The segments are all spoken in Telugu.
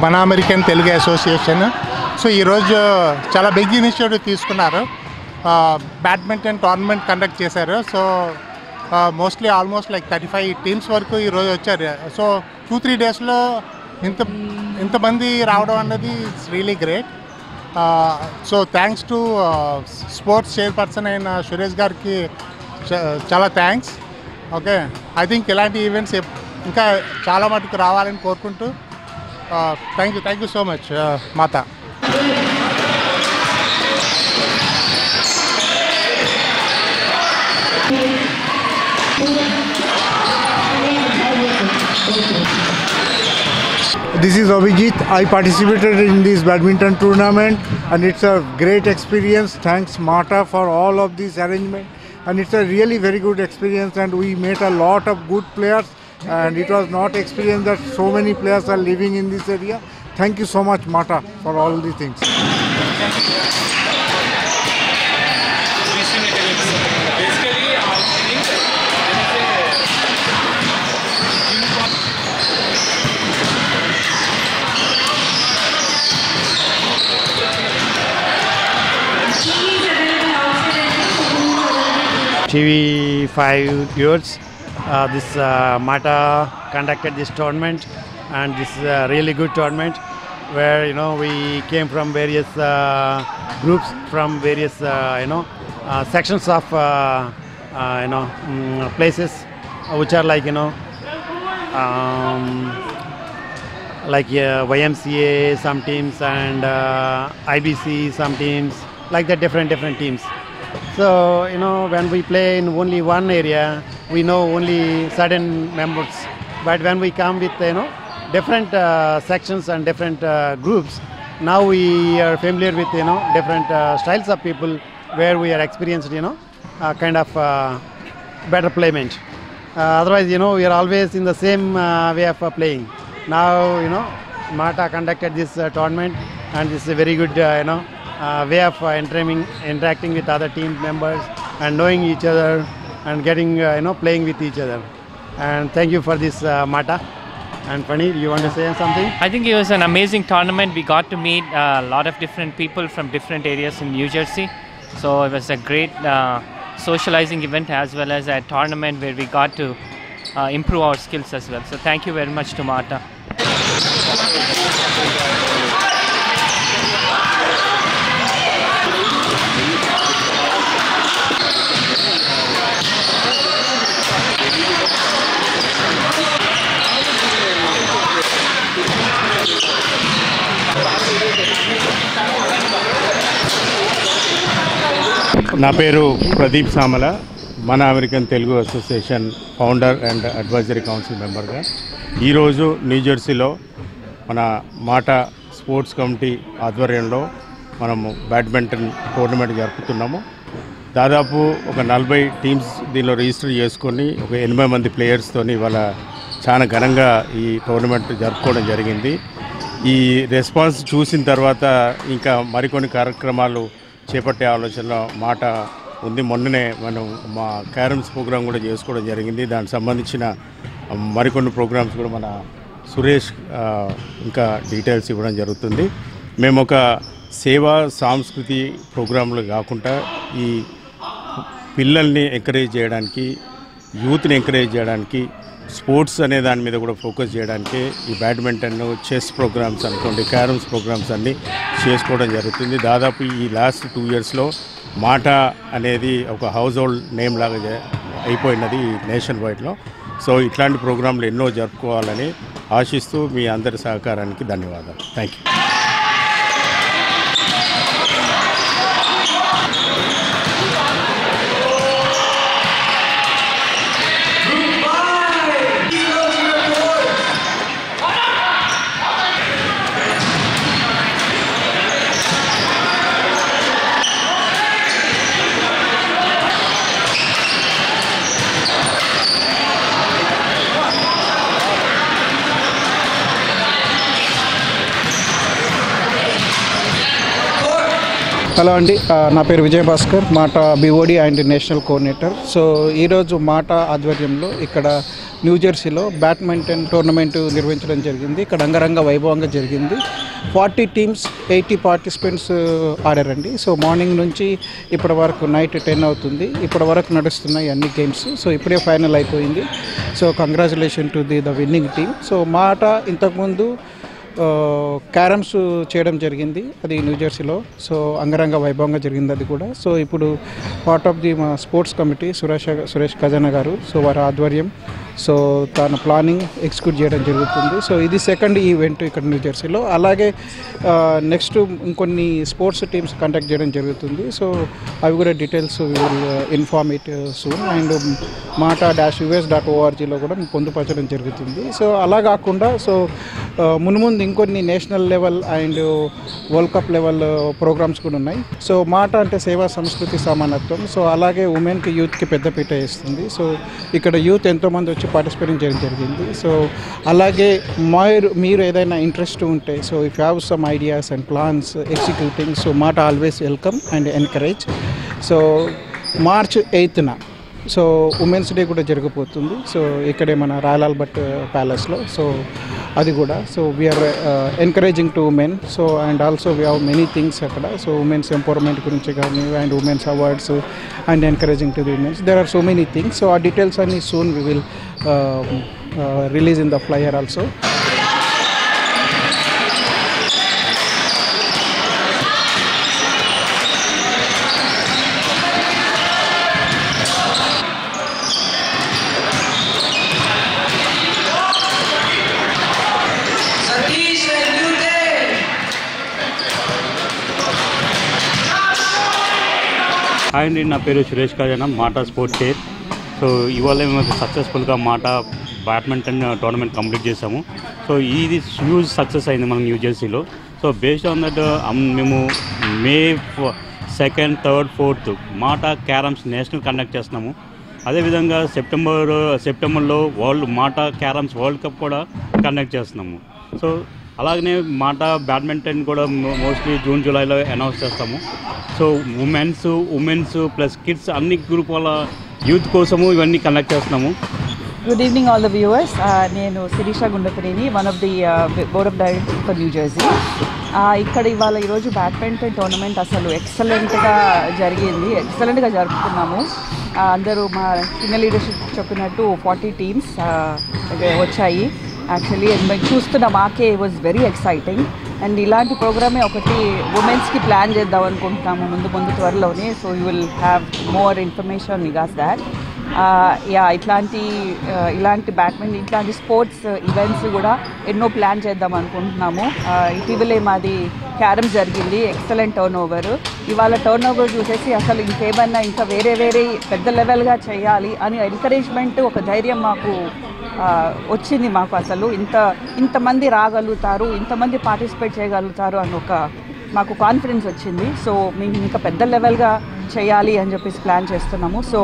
మన అమెరికన్ తెలుగు అసోసియేషన్. సో ఈరోజు చాలా బిగ్ ఇనిషియేటివ్ తీసుకున్నారు. బ్యాడ్మింటన్ టోర్నమెంట్ కండక్ట్ చేశారు. So mostly almost like 35 teams వరకు ఈరోజు వచ్చారు. సో 2-3 డేస్లో ఇంతమంది రావడం అన్నది it's really great. So thanks to sports chairperson అయిన సురేష్ గారికి చాలా థ్యాంక్స్. ఓకే, ఐ థింక్ ఇలాంటి ఈవెంట్స్ ఇంకా చాలా మటుకు రావాలని కోరుకుంటూ thank you so much Mata. This is Abhijit. I participated in this badminton tournament and it's a great experience. Thanks Mata for all of this arrangement, and it's a really very good experience, and we met a lot of good players, and it was not experience that so many players are living in this area. Thank you so much Mata for all these things. TV5 viewers, this Mata conducted this tournament, and this is a really good tournament where we came from various groups from various sections of places which are like YMCA some teams, and IBC some teams, like that, different teams. So when we play in only one area, we know only certain members, but when we come with different sections and different groups, now we are familiar with different styles of people, where we are experienced kind of better playment. Otherwise we are always in the same way of playing. Now Mata conducted this tournament, and this is a very good way of interacting with other team members and knowing each other and getting playing with each other. And thank you for this Mata. And Paneer, you want to say something? I think it was an amazing tournament. We got to meet a lot of different people from different areas in New Jersey. So it was a great socializing event, as well as a tournament where we got to improve our skills as well. So thank you very much to Mata. నా పేరు ప్రదీప్ సామల, మన American Telugu association founder and advisory council మెంబర్గా ఈరోజు న్యూజెర్సీలో మన మాటా స్పోర్ట్స్ కమిటీ ఆధ్వర్యంలో మనము బ్యాడ్మింటన్ టోర్నమెంట్ జరుపుతున్నాము. దాదాపు ఒక 40 టీమ్స్ దీనిలో రిజిస్టర్ చేసుకొని ఒక 80 మంది ప్లేయర్స్తోని ఇవాళ చాలా ఘనంగా ఈ టోర్నమెంట్ జరుపుకోవడం జరిగింది. ఈ రెస్పాన్స్ చూసిన తర్వాత ఇంకా మరికొన్ని కార్యక్రమాలు చేపట్టే ఆలోచన మాట ఉంది. మొన్ననే మనం మా క్యారమ్స్ ప్రోగ్రామ్ కూడా చేసుకోవడం జరిగింది. దానికి సంబంధించిన మరికొన్ని ప్రోగ్రామ్స్ కూడా మన సురేష్ ఇంకా డీటెయిల్స్ ఇవ్వడం జరుగుతుంది. మేము ఒక సేవా సాంస్కృతి ప్రోగ్రాంలు కాకుండా ఈ పిల్లల్ని ఎంకరేజ్ చేయడానికి, యూత్ని ఎంకరేజ్ చేయడానికి, స్పోర్ట్స్ అనే దాని మీద కూడా ఫోకస్ చేయడానికి ఈ బ్యాడ్మింటన్, చెస్ ప్రోగ్రామ్స్ అనుకోండి, క్యారమ్స్ ప్రోగ్రామ్స్ అన్నీ చేసుకోవడం జరుగుతుంది. దాదాపు ఈ లాస్ట్ 2 ఇయర్స్లో మాటా అనేది ఒక హౌస్ హోల్డ్ నేమ్ లాగా అయిపోయినది నేషన్ వైడ్లో. సో ఇట్లాంటి ప్రోగ్రాంలు ఎన్నో జరుపుకోవాలని ఆశిస్తూ మీ అందరి సహకారానికి ధన్యవాదాలు. Thank you. హలో అండి, నా పేరు విజయ్ భాస్కర్, మాటా BOD and national coordinator. So ఈరోజు మాటా ఆధ్వర్యంలో ఇక్కడ న్యూజెర్సీలో బ్యాడ్మింటన్ టోర్నమెంట్ నిర్వహించడం జరిగింది. ఇక్కడ అంగరంగ వైభవంగా జరిగింది. 40 టీమ్స్ 80 పార్టిసిపెంట్స్ ఆడారండి. సో మార్నింగ్ నుంచి ఇప్పటి వరకు నైట్ 10 అవుతుంది. ఇప్పటి వరకు నడుస్తున్నాయి అన్ని గేమ్స్. సో ఇప్పుడే ఫైనల్ అయిపోయింది. So congratulation to the winning team. So మాట ఇంతకుముందు క్యారమ్స్ చేయడం జరిగింది, అది న్యూజెర్సీలో. సో అంగరంగ వైభవంగా జరిగింది అది కూడా. సో ఇప్పుడు పార్ట్ ఆఫ్ ది మా స్పోర్ట్స్ కమిటీ సురేష్ ఖజానా గారు, సో వారి ఆధ్వర్యం, సో తన ప్లానింగ్ ఎగ్జిక్యూట్ చేయడం జరుగుతుంది. సో ఇది సెకండ్ ఈవెంట్ ఇక్కడ న్యూజెర్సీలో. అలాగే నెక్స్ట్ ఇంకొన్ని స్పోర్ట్స్ టీమ్స్ కండక్ట్ చేయడం జరుగుతుంది. సో అవి కూడా details will inform it soon. And mata-us.orgలో కూడా పొందుపరచడం జరుగుతుంది. సో అలా కాకుండా సో మున్ముందు ఇంకొన్ని national level and world cup level programmes కూడా ఉన్నాయి. సో మాట అంటే సేవా సంస్కృతి సమానత్వం. సో అలాగే ఉమెన్కి యూత్కి పెద్దపీట వేస్తుంది. సో ఇక్కడ యూత్ ఎంతోమంది వచ్చి పార్టిసిపేట్ చేయడం జరిగింది. సో అలాగే మీరు ఏదైనా ఇంట్రెస్ట్ ఉంటే, so if you have some ideas and plans executing, so MATA always welcome and encourage. So March 8న సో ఉమెన్స్ డే కూడా జరగబోతుంది. సో ఇక్కడే మన రాయల్ ఆల్బర్ట్ ప్యాలెస్లో. సో అది కూడా so we are encouraging to women. So and also we have many things అక్కడ. సో ఉమెన్స్ ఎంపవర్మెంట్ గురించి కానీ and women's awards and encouraging to the women's. There are so many things. So ఆ డీటెయిల్స్ అన్ని soon we will release in the flyer also. Hi అండి, నా పేరు సురేష్ ఖజానా, మాటా స్పోర్ట్స్ చైర్. సో ఇవాళ మేము సక్సెస్ఫుల్గా మాటా బ్యాడ్మింటన్ టోర్నమెంట్ కంప్లీట్ చేసాము. సో ఇది హ్యూజ్ సక్సెస్ అయింది మన న్యూజెర్సీలో. సో బేస్డ్ ఆన్ దట్ మేము May 2nd, 3rd, 4th మాటా క్యారమ్స్ నేషనల్ కండక్ట్ చేస్తున్నాము. అదేవిధంగా సెప్టెంబర్లో మాటా క్యారమ్స్ వరల్డ్ కప్ కూడా కండక్ట్ చేస్తున్నాము. సో అలాగనే మాటా బ్యాడ్మింటన్ కూడా మోస్ట్లీ జూన్ జూలైలో అనౌన్స్ చేస్తాము. సో ఉమెన్స్ ప్లస్ కిడ్స్ అన్ని గ్రూప్ వాళ్ళ యూత్ కోసము ఇవన్నీ కండక్ట్ చేస్తున్నాము. Good evening all the viewers. నేను Sirisha Gundapaneni, one of the board of directors for New Jersey. ఇక్కడ ఇవాళ ఈరోజు బ్యాడ్మింటన్ టోర్నమెంట్ అసలు ఎక్సలెంట్గా జరిగింది, ఎక్సలెంట్గా జరుపుకున్నాము. అందరూ మా చిన్న లీడర్షిప్ చెప్పినట్టు 40 టీమ్స్ వచ్చాయి. యాక్చువల్లీ మేము చూస్తున్న మాకే వాజ్ వెరీ ఎక్సైటింగ్. అండ్ ఇలాంటి ప్రోగ్రామే ఒకటి ఉమెన్స్కి ప్లాన్ చేద్దాం అనుకుంటున్నాము ముందు త్వరలోనే. So you will have more information regards that. ఇలాంటి బ్యాడ్మింటన్ ఇట్లాంటి స్పోర్ట్స్ ఈవెంట్స్ కూడా ఎన్నో ప్లాన్ చేద్దాం అనుకుంటున్నాము. ఇటీవలే మాది క్యారమ్ జరిగింది, ఎక్సలెంట్ టర్న్ ఓవర్. ఇవాళ టర్న్ ఓవర్ చూసేసి అసలు ఇంకేమన్నా ఇంకా వేరే పెద్ద లెవెల్గా చేయాలి అని ఎంకరేజ్మెంట్, ఒక ధైర్యం మాకు వచ్చింది. మాకు అసలు ఇంతమంది రాగలుగుతారు, ఇంతమంది పార్టిసిపేట్ చేయగలుగుతారు అని మాకు కాన్ఫిడెన్స్ వచ్చింది. సో మేము ఇంకా పెద్ద లెవెల్గా చేయాలి అని చెప్పేసి ప్లాన్ చేస్తున్నాము. సో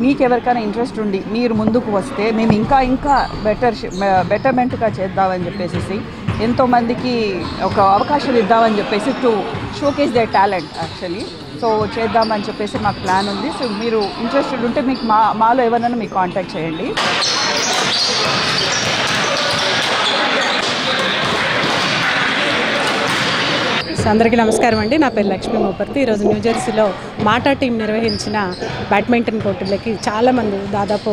మీకు ఎవరికైనా ఇంట్రెస్ట్ ఉండి మీరు ముందుకు వస్తే మేము ఇంకా బెటర్మెంట్గా చేద్దామని చెప్పేసి, ఎంతోమందికి ఒక అవకాశం ఇద్దామని చెప్పేసి to showcase their talent actually. So చేద్దామని చెప్పేసి మాకు ప్లాన్ ఉంది. సో మీరు ఇంట్రెస్టెడ్ ఉంటే మీకు మాలో ఎవరైనా మీకు కాంటాక్ట్ చేయండి. అందరికీ నమస్కారం అండి. నా పేరు లక్ష్మీ మోపర్తి. ఈరోజు న్యూజెర్సీలో మాటా టీం నిర్వహించిన బ్యాడ్మింటన్ పోటీలకి చాలామంది, దాదాపు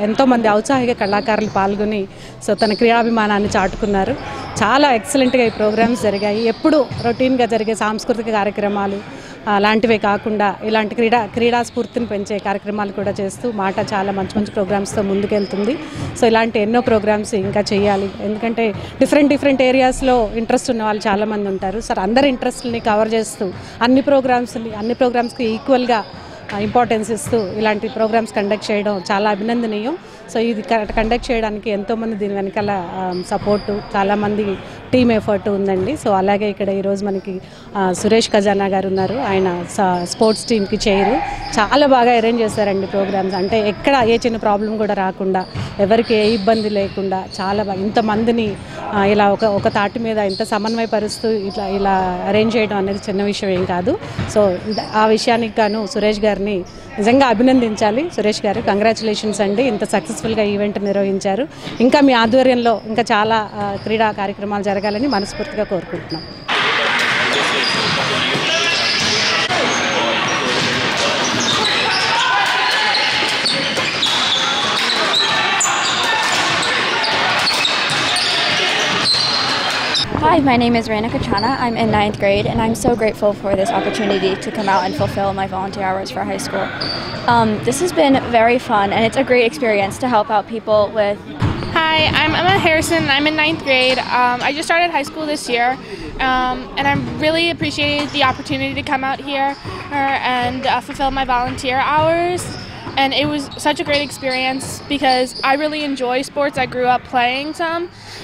ఎంతోమంది ఔత్సాహిక కళాకారులు పాల్గొని సో తన క్రీడాభిమానాన్ని చాటుకున్నారు. చాలా ఎక్సలెంట్గా ఈ ప్రోగ్రామ్స్ జరిగాయి. ఎప్పుడు రొటీన్గా జరిగే సాంస్కృతిక కార్యక్రమాలు అలాంటివే కాకుండా ఇలాంటి క్రీడా స్ఫూర్తిని పెంచే కార్యక్రమాలు కూడా చేస్తూ మాట చాలా మంచి ప్రోగ్రామ్స్తో ముందుకెళ్తుంది. సో ఇలాంటి ఎన్నో ప్రోగ్రామ్స్ ఇంకా చేయాలి. ఎందుకంటే డిఫరెంట్ ఏరియాస్లో ఇంట్రెస్ట్ ఉన్న వాళ్ళు చాలామంది ఉంటారు. సార్ అందరి ఇంట్రెస్ట్ని కవర్ చేస్తూ అన్ని ప్రోగ్రామ్స్కి ఈక్వల్గా ఇంపార్టెన్స్ ఇస్తూ ఇలాంటి ప్రోగ్రామ్స్ కండక్ట్ చేయడం చాలా అభినందనీయం. సో ఇది కండక్ట్ చేయడానికి ఎంతోమంది దీని వెనకాల సపోర్టు, చాలామంది టీమ్ ఎఫర్ట్ ఉందండి. సో అలాగే ఇక్కడ ఈరోజు మనకి సురేష్ ఖజానా గారు ఉన్నారు. ఆయన స్పోర్ట్స్ టీమ్కి చైరు. చాలా బాగా అరేంజ్ చేశారండి ప్రోగ్రామ్స్. అంటే ఎక్కడ ఏ చిన్న ప్రాబ్లం కూడా రాకుండా, ఎవరికి ఏ ఇబ్బంది లేకుండా చాలా బాగా ఇంతమందిని ఇలా ఒక తాటి మీద ఇంత సమన్వయపరుస్తూ ఇలా అరేంజ్ చేయడం అనేది చిన్న విషయం ఏం కాదు. సో ఆ విషయానికి గాను సురేష్ గారిని నిజంగా అభినందించాలి. సురేష్ గారు కంగ్రాచులేషన్స్ అండి, ఇంత సక్సెస్ఫుల్గా ఈవెంట్ నిర్వహించారు. ఇంకా మీ ఆధ్వర్యంలో ఇంకా చాలా క్రీడా కార్యక్రమాలు జరగాలని మనస్ఫూర్తిగా కోరుకుంటున్నాం. Hi, my name is Raina Kachana. I'm in 9th grade, and I'm so grateful for this opportunity to come out and fulfill my volunteer hours for high school. This has been very fun, and it's a great experience to help out people with. Hi, I'm Emma Harrison. I'm in 9th grade. I just started high school this year, and I'm really appreciated the opportunity to come out here and fulfill my volunteer hours. And it was such a great experience because I really enjoy sports. I grew up playing some,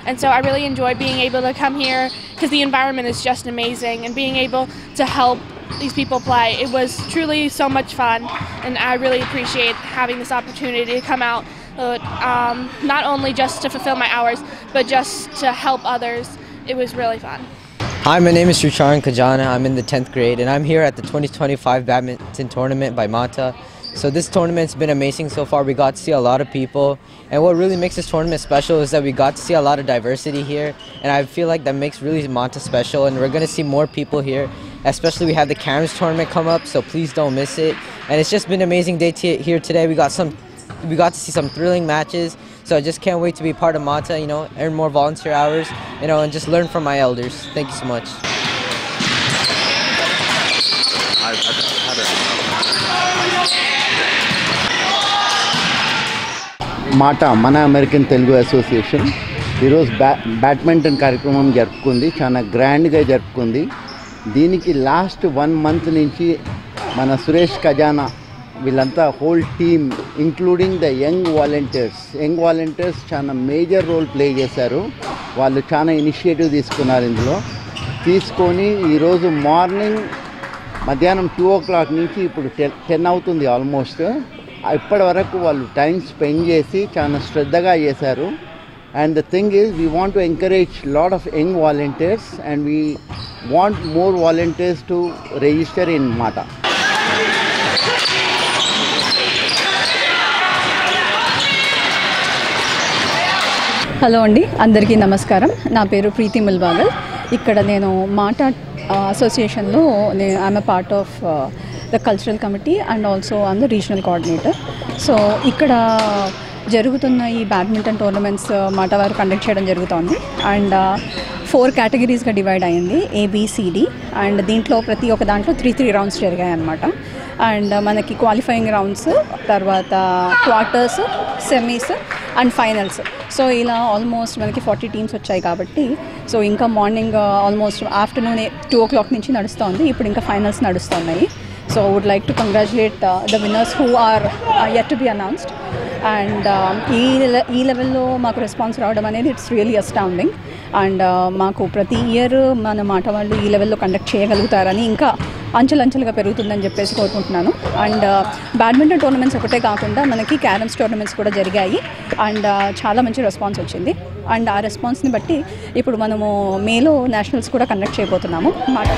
and so I really enjoy being able to come here because the environment is just amazing, and being able to help these people play. It was truly so much fun, and I really appreciate having this opportunity to come out, not only just to fulfill my hours, but just to help others. It was really fun. Hi, my name is Sricharan Kajana. I'm in the 10th grade, and I'm here at the 2025 badminton tournament by Mata. So this tournament's been amazing so far. We got to see a lot of people, and what really makes this tournament special is that we got to see a lot of diversity here, and I feel like that makes really Manta special, and we're going to see more people here. Especially we have the Caroms tournament come up, so please don't miss it. And it's just been an amazing day here today. We got to see some thrilling matches, so I just can't wait to be part of Mata, earn more volunteer hours, and just learn from my elders. Thank you so much. మాటా మన అమెరికన్ తెలుగు అసోసియేషన్ ఈరోజు బ్యాడ్మింటన్ కార్యక్రమం జరుపుకుంది. చాలా గ్రాండ్గా జరుపుకుంది. దీనికి లాస్ట్ 1 month నుంచి మన సురేష్ ఖజానా వీళ్ళంతా whole team including the young volunteers చాలా మేజర్ రోల్ ప్లే చేశారు. వాళ్ళు చాలా ఇనిషియేటివ్ తీసుకున్నారు. ఇందులో తీసుకొని ఈరోజు మార్నింగ్ మధ్యాహ్నం 2 o'clock నుంచి ఇప్పుడు 10 అవుతుంది ఆల్మోస్ట్. ఇప్పటి వరకు వాళ్ళు టైం స్పెండ్ చేసి చాలా శ్రద్ధగా చేశారు. And the thing is we want to encourage lot of young volunteers and we want more volunteers to register in మాటా. హలో అండి, అందరికీ నమస్కారం. నా పేరు ప్రీతి ముల్బాగల్. ఇక్కడ నేను మాటా అసోసియేషన్లో I'm a part of the cultural committee and also I'm the regional coordinator. So ఇక్కడ జరుగుతున్న ఈ బ్యాడ్మింటన్ టోర్నమెంట్స్ మాటా వారు కండక్ట్ చేయడం జరుగుతోంది. అండ్ 4 కేటగిరీస్గా డివైడ్ అయింది, ABCD. అండ్ దీంట్లో ప్రతి ఒక్క దాంట్లో 3 రౌండ్స్ జరిగాయి అన్నమాట. అండ్ మనకి క్వాలిఫైయింగ్ రౌండ్స్, తర్వాత quarters, semis and finals. So ఇలా ఆల్మోస్ట్ మనకి 40 టీమ్స్ వచ్చాయి కాబట్టి సో ఇంకా మార్నింగ్ ఆల్మోస్ట్ ఆఫ్టర్నూన్ 2 o'clock నుంచి నడుస్తుంది. ఇప్పుడు ఇంకా ఫైనల్స్ నడుస్తున్నాయి. So I would like to congratulate the winners who are yet to be announced. And ఈ లెవెల్లో మాకు రెస్పాన్స్ రావడం అనేది ఇట్స్ రియలీ అస్టౌండింగ్. అండ్ మాకు ప్రతి ఇయర్ మన మాట వాళ్ళు ఈ లెవెల్లో కండక్ట్ చేయగలుగుతారని, ఇంకా అంచెలంచెలుగా పెరుగుతుందని చెప్పేసి కోరుకుంటున్నాను. అండ్ బ్యాడ్మింటన్ టోర్నమెంట్స్ ఒకటే కాకుండా మనకి క్యారమ్స్ టోర్నమెంట్స్ కూడా జరిగాయి. అండ్ చాలా మంచి రెస్పాన్స్ వచ్చింది. అండ్ ఆ రెస్పాన్స్ని బట్టి ఇప్పుడు మనము మేలో నేషనల్స్ కూడా కండక్ట్ చేయబోతున్నాము మాట.